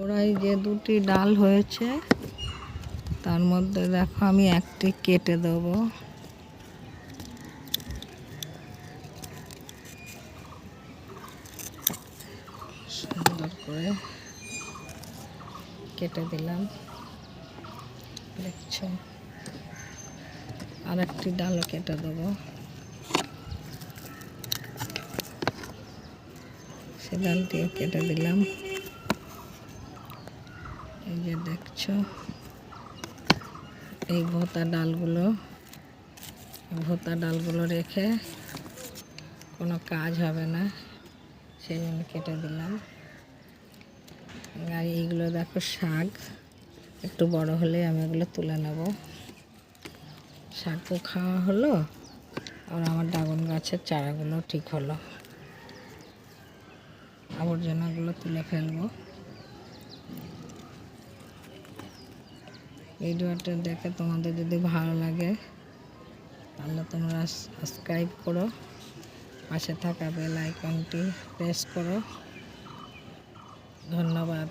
ওরাই যে দুটি ডাল হয়েছে তার মধ্যে দেখো আমি একটি কেটে দেবো। সুন্দর করে কেটে দিলাম, দেখছো। আর একটি ডালও কেটে দেবো, সে ডালটিও কেটে দিলাম। এই যে দেখছো এই ভোতা ডালগুলো রেখে কোনো কাজ হবে না, সেই জন্য কেটে দিলাম। আর এইগুলো দেখো শাক, একটু বড় হলে আমি এগুলো তুলে নেব। শাকও খাওয়া হলো আর আমার ড্রাগন গাছের চারাগুলো ঠিক হলো। আবর্জনাগুলো তুলে ফেলবো। ভিডিওটা দেখে তোমাদের যদি ভালো লাগে তাহলে তোমরা সাবস্ক্রাইব করো, পাশে থাকা বেল আইকনটি প্রেস করো। ধন্যবাদ।